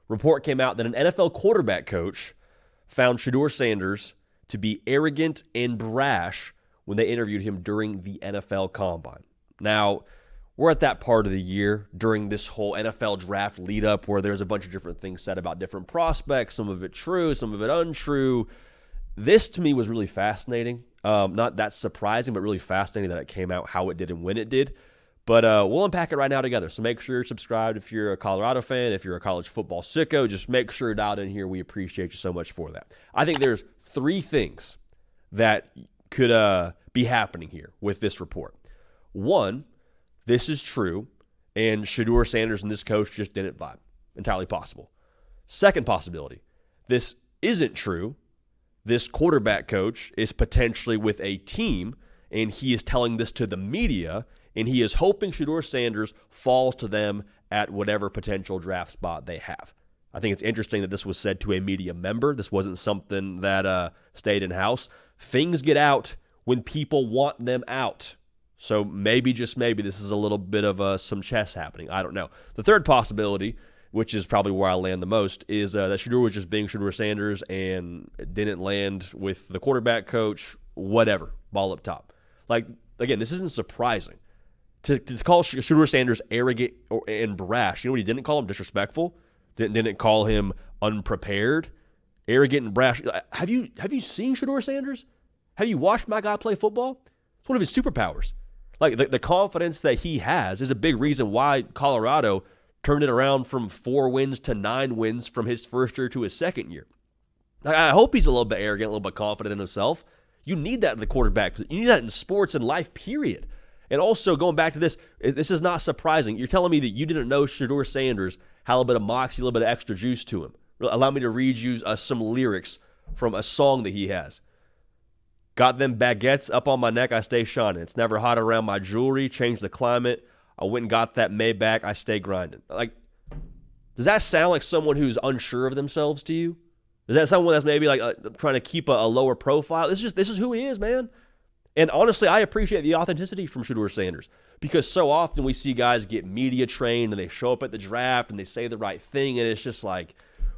report came out that an NFL quarterback coach found Shedeur Sanders to be arrogant and brash when they interviewed him during the NFL Combine. Now, we're at that part of the year during this whole NFL draft lead up where there's a bunch of different things said about different prospects, some of it true, some of it untrue. This to me was really fascinating. Not that surprising, but really fascinating that it came out how it did and when it did. But we'll unpack it right now together. So make sure you're subscribed if you're a Colorado fan. If you're a college football sicko, just make sure you're dialed in here. We appreciate you so much for that. I think there's 3 things that could be happening here with this report. 1, this is true, and Shedeur Sanders and this coach just didn't vibe. Entirely possible. Second possibility, this isn't true. This quarterback coach is potentially with a team, and he is telling this to the media, and he is hoping Shedeur Sanders falls to them at whatever potential draft spot they have. I think it's interesting that this was said to a media member. This wasn't something that stayed in-house. Things get out when people want them out. So maybe, just maybe, this is a little bit of some chess happening. I don't know. The third possibility, which is probably where I land the most, is that Shedeur was just being Shedeur Sanders and didn't land with the quarterback coach, whatever, ball up top. Like, again, this isn't surprising. To call Shedeur Sanders arrogant and brash, you know what he didn't call him? Disrespectful. Didn't call him unprepared, arrogant and brash. Have you seen Shedeur Sanders? Have you watched my guy play football? It's one of his superpowers. Like the confidence that he has is a big reason why Colorado turned it around from 4 wins to 9 wins from his first year to his second year. I hope he's a little bit arrogant, a little bit confident in himself. You need that in the quarterback. You need that in sports and life, period. And also, going back to this is not surprising. You're telling me that you didn't know Shedeur Sanders had a little bit of moxie, a little bit of extra juice to him. Allow me to read you some lyrics from a song that he has. Got them baguettes up on my neck, I stay shining. It's never hot around my jewelry, change the climate. I went and got that Maybach, I stay grinding. Like, does that sound like someone who's unsure of themselves to you? Is that someone that's maybe like trying to keep a lower profile? This is who he is, man. And honestly, I appreciate the authenticity from Shedeur Sanders because so often we see guys get media trained and they show up at the draft and they say the right thing, and it's just like,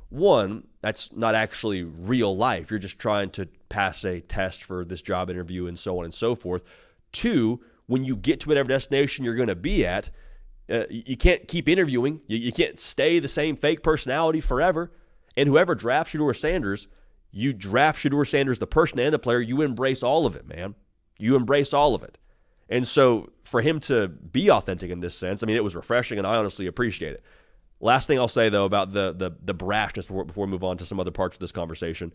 one, that's not actually real life. You're just trying to pass a test for this job interview and so on and so forth. 2, when you get to whatever destination you're going to be at, you can't keep interviewing. You can't stay the same fake personality forever. And whoever drafts Shedeur Sanders, you draft Shedeur Sanders, the person and the player, you embrace all of it, man. You embrace all of it. And so for him to be authentic in this sense, I mean, it was refreshing, and I honestly appreciate it. Last thing I'll say, though, about the brashness before we move on to some other parts of this conversation,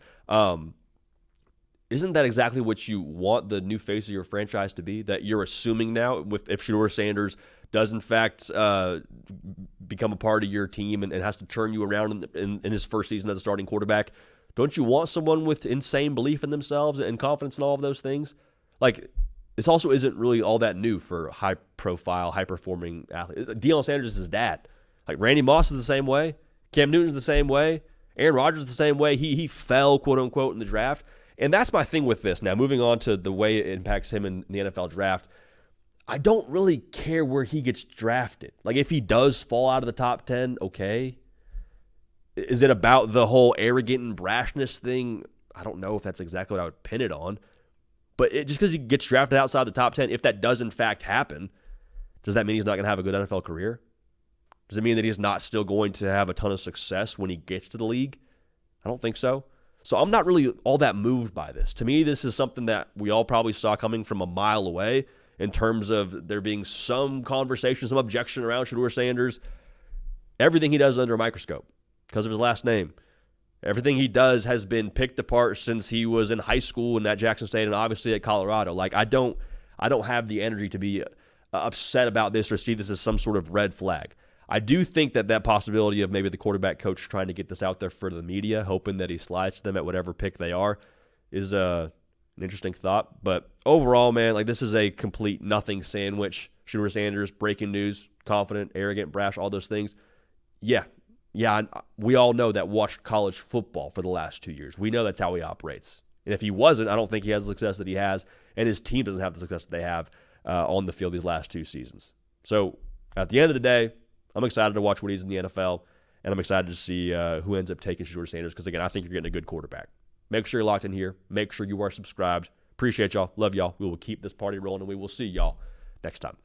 isn't that exactly what you want the new face of your franchise to be? That you're assuming now, if Shedeur Sanders does, in fact, become a part of your team and has to turn you around in his first season as a starting quarterback, don't you want someone with insane belief in themselves and confidence in all of those things? Like, this also isn't really all that new for high-profile, high-performing athletes. Deion Sanders is his dad. Like, Randy Moss is the same way. Cam Newton's the same way. Aaron Rodgers is the same way. He fell, quote-unquote, in the draft. And that's my thing with this. Now, moving on to the way it impacts him in the NFL draft, I don't really care where he gets drafted. Like, if he does fall out of the top 10, okay. Is it about the whole arrogant and brashness thing? I don't know if that's exactly what I would pin it on. But just because he gets drafted outside the top 10, if that does in fact happen, does that mean he's not going to have a good NFL career? Does it mean that he's not still going to have a ton of success when he gets to the league? I don't think so. So I'm not really all that moved by this. To me, this is something that we all probably saw coming from a mile away in terms of there being some conversation, some objection around Shedeur Sanders. Everything he does is under a microscope because of his last name. Everything he does has been picked apart since he was in high school and at Jackson State and obviously at Colorado. Like, I don't have the energy to be upset about this or see this as some sort of red flag. I do think that possibility of maybe the quarterback coach trying to get this out there for the media, hoping that he slides to them at whatever pick they are, is an interesting thought. But overall, man, like, this is a complete nothing sandwich. Shedeur Sanders, breaking news, confident, arrogant, brash, all those things. Yeah, we all know that, watched college football for the last 2 years. We know that's how he operates. And if he wasn't, I don't think he has the success that he has, and his team doesn't have the success that they have on the field these last 2 seasons. So at the end of the day, I'm excited to watch what he's in the NFL, and I'm excited to see who ends up taking Shedeur Sanders because, again, I think you're getting a good quarterback. Make sure you're locked in here. Make sure you are subscribed. Appreciate y'all. Love y'all. We will keep this party rolling, and we will see y'all next time.